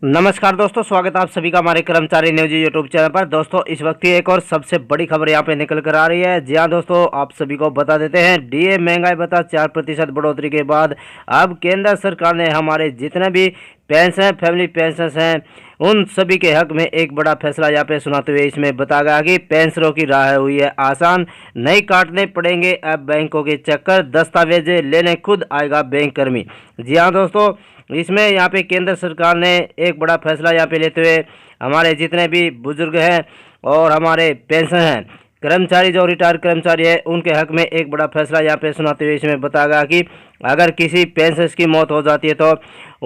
नमस्कार दोस्तों, स्वागत है आप सभी का हमारे कर्मचारी न्यूज यूट्यूब चैनल पर। दोस्तों इस वक्त की एक और सबसे बड़ी खबर यहाँ पे निकल कर आ रही है। जी हाँ दोस्तों, आप सभी को बता देते हैं, डीए महंगाई भत्ता 4% बढ़ोतरी के बाद अब केंद्र सरकार ने हमारे जितने भी पेंशन फैमिली पेंशन हैं उन सभी के हक में एक बड़ा फैसला यहाँ पे सुनाते हुए इसमें बताया गया कि पेंशनरों की राह हुई है आसान, नहीं काटने पड़ेंगे अब बैंकों के चक्कर, दस्तावेज लेने खुद आएगा बैंक कर्मी। जी हाँ दोस्तों, इसमें यहाँ पे केंद्र सरकार ने एक बड़ा फैसला यहाँ पे लेते हुए हमारे जितने भी बुजुर्ग हैं और हमारे पेंशन हैं कर्मचारी जो रिटायर कर्मचारी है उनके हक में एक बड़ा फैसला यहाँ पे सुनाते हुए इसमें बताया गया कि अगर किसी पेंशन की मौत हो जाती है तो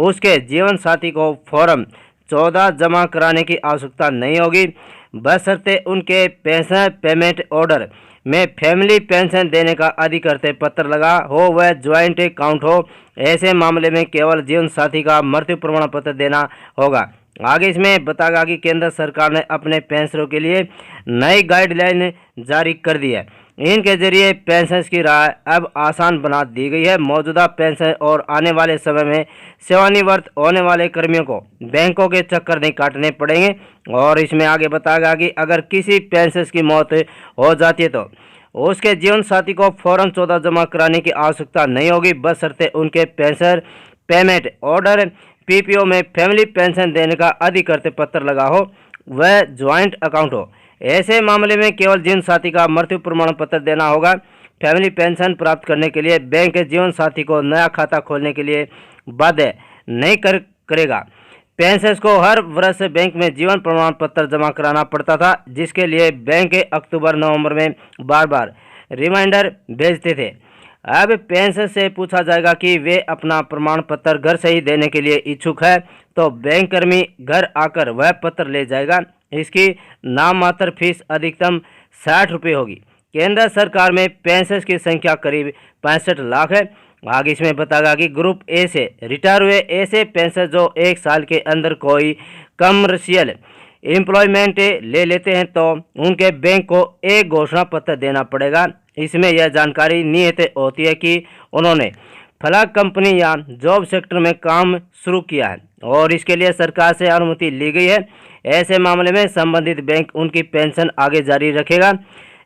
उसके जीवन साथी को फॉर्म 14 जमा कराने की आवश्यकता नहीं होगी, बशर्ते उनके पेंशन पेमेंट ऑर्डर में फैमिली पेंशन देने का अधिकृत पत्र लगा हो वह ज्वाइंट अकाउंट हो। ऐसे मामले में केवल जीवन साथी का मृत्यु प्रमाण पत्र देना होगा। आगे इसमें बताया गया कि केंद्र सरकार ने अपने पेंशनरों के लिए नई गाइडलाइन जारी कर दी है। इनके जरिए पेंशन की राह अब आसान बना दी गई है। मौजूदा पेंशन और आने वाले समय में सेवानिवृत्त होने वाले कर्मियों को बैंकों के चक्कर नहीं काटने पड़ेंगे। और इसमें आगे बताया गया कि अगर किसी पेंशन की मौत हो जाती है तो उसके जीवन साथी को फॉर्म 14 जमा कराने की आवश्यकता नहीं होगी, बशर्ते उनके पेंशन पेमेंट ऑर्डर पीपीओ में फैमिली पेंशन देने का अधिकृत पत्र लगा हो वह ज्वाइंट अकाउंट हो। ऐसे मामले में केवल जीवन साथी का मृत्यु प्रमाण पत्र देना होगा। फैमिली पेंशन प्राप्त करने के लिए बैंक जीवन साथी को नया खाता खोलने के लिए बाध्य नहीं करेगा। पेंशन को हर वर्ष बैंक में जीवन प्रमाण पत्र जमा कराना पड़ता था, जिसके लिए बैंक अक्टूबर नवंबर में बार बार रिमाइंडर भेजते थे। अब पेंशन से पूछा जाएगा कि वे अपना प्रमाण पत्र घर से ही देने के लिए इच्छुक है तो बैंक कर्मी घर आकर वह पत्र ले जाएगा। इसकी नाम मात्र फीस अधिकतम 60 रुपये होगी। केंद्र सरकार में पेंशन की संख्या करीब 65 लाख है। आगे इसमें बताया कि ग्रुप ए से रिटायर हुए ऐसे पेंशन जो 1 साल के अंदर कोई कमर्शियल एम्प्लॉयमेंट ले लेते हैं तो उनके बैंक को एक घोषणा पत्र देना पड़ेगा। इसमें यह जानकारी निहित होती है कि उन्होंने फला कंपनी या जॉब सेक्टर में काम शुरू किया है और इसके लिए सरकार से अनुमति ली गई है। ऐसे मामले में संबंधित बैंक उनकी पेंशन आगे जारी रखेगा।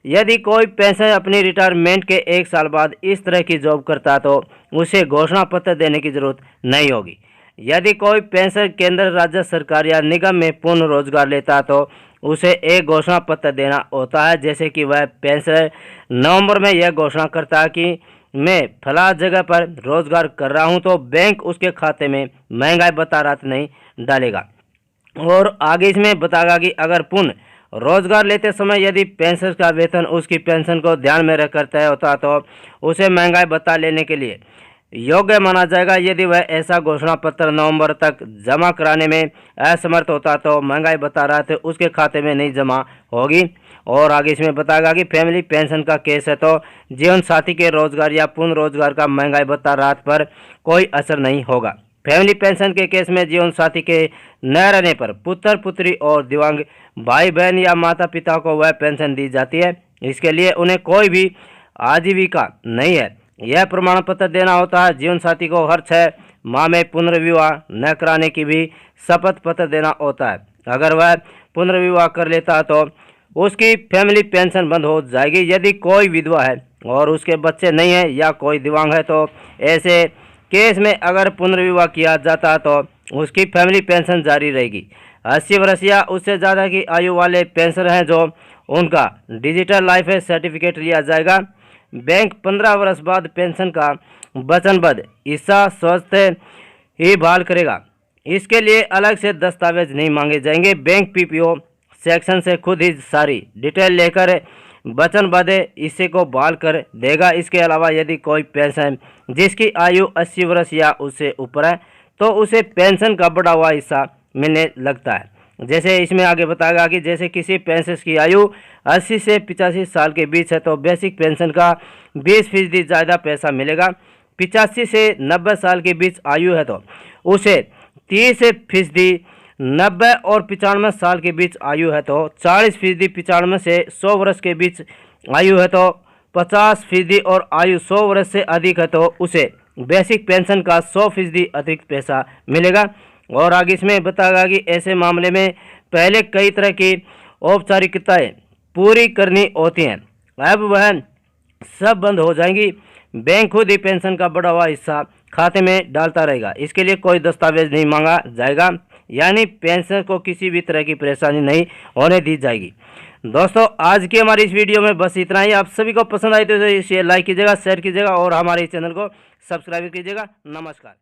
यदि कोई पेंशन अपनी रिटायरमेंट के 1 साल बाद इस तरह की जॉब करता है तो उसे घोषणा पत्र देने की जरूरत नहीं होगी। यदि कोई पेंशन केंद्र राज्य सरकार या निगम में पूर्ण रोजगार लेता है तो उसे एक घोषणा पत्र देना होता है। जैसे कि वह पेंशन नवंबर में यह घोषणा करता है कि मैं फला जगह पर रोजगार कर रहा हूं तो बैंक उसके खाते में महंगाई भत्ता राहत नहीं डालेगा। और आगे इसमें बताएगा कि अगर पुनः रोजगार लेते समय यदि पेंशन का वेतन उसकी पेंशन को ध्यान में रखकर तय होता तो उसे महंगाई भत्ता लेने के लिए योग्य माना जाएगा। यदि वह ऐसा घोषणा पत्र नवंबर तक जमा कराने में असमर्थ होता तो महंगाई भत्ता राहत उसके खाते में नहीं जमा होगी। और आगे इसमें बताएगा कि फैमिली पेंशन का केस है तो जीवन साथी के रोजगार या पूर्ण रोजगार का महंगाई भत्ता राहत पर कोई असर नहीं होगा। फैमिली पेंशन के केस में जीवन साथी के न रहने पर पुत्र पुत्री और दिव्यांग भाई बहन या माता पिता को वह पेंशन दी जाती है। इसके लिए उन्हें कोई भी आजीविका नहीं है, यह प्रमाण पत्र देना होता है। जीवन साथी को हर 6 माह में पुनर्विवाह न कराने की भी शपथ पत्र देना होता है। अगर वह पुनर्विवाह कर लेता है तो उसकी फैमिली पेंशन बंद हो जाएगी। यदि कोई विधवा है और उसके बच्चे नहीं हैं या कोई दिव्यांग है तो ऐसे केस में अगर पुनर्विवाह किया जाता है तो उसकी फैमिली पेंशन जारी रहेगी। 80 वर्ष या उससे ज़्यादा की आयु वाले पेंशनर हैं जो उनका डिजिटल लाइफ सर्टिफिकेट लिया जाएगा। बैंक 15 वर्ष बाद पेंशन का वचनबद्ध हिस्सा स्वतः ही बहाल करेगा। इसके लिए अलग से दस्तावेज नहीं मांगे जाएंगे। बैंक पीपीओ सेक्शन से खुद ही सारी डिटेल लेकर वचनबद्ध हिस्से को बहाल कर देगा। इसके अलावा यदि कोई पेंशन जिसकी आयु 80 वर्ष या उससे ऊपर है तो उसे पेंशन का बढ़ा हुआ हिस्सा मिलने लगता है। जैसे इसमें आगे बताएगा कि जैसे किसी पेंशन की आयु 80 से 85 साल के बीच है तो बेसिक पेंशन का 20% ज़्यादा पैसा मिलेगा। 85 से 90 साल के बीच आयु है तो उसे 30%, 90 और 95 साल के बीच आयु है तो 40%, 95 से 100 वर्ष के बीच आयु है तो 50% और आयु 100 वर्ष से अधिक है तो उसे बेसिक पेंशन का 100% अतिरिक्त पैसा मिलेगा। और आगे इसमें बताएगा कि ऐसे मामले में पहले कई तरह की औपचारिकताएं पूरी करनी होती हैं, अब वह सब बंद हो जाएंगी। बैंक खुद ही पेंशन का बढ़ा हुआ हिस्सा खाते में डालता रहेगा। इसके लिए कोई दस्तावेज नहीं मांगा जाएगा, यानी पेंशन को किसी भी तरह की परेशानी नहीं होने दी जाएगी। दोस्तों आज की हमारी इस वीडियो में बस इतना ही। आप सभी को पसंद आई तो इसे लाइक कीजिएगा, शेयर कीजिएगा और हमारे चैनल को सब्सक्राइब कीजिएगा। नमस्कार।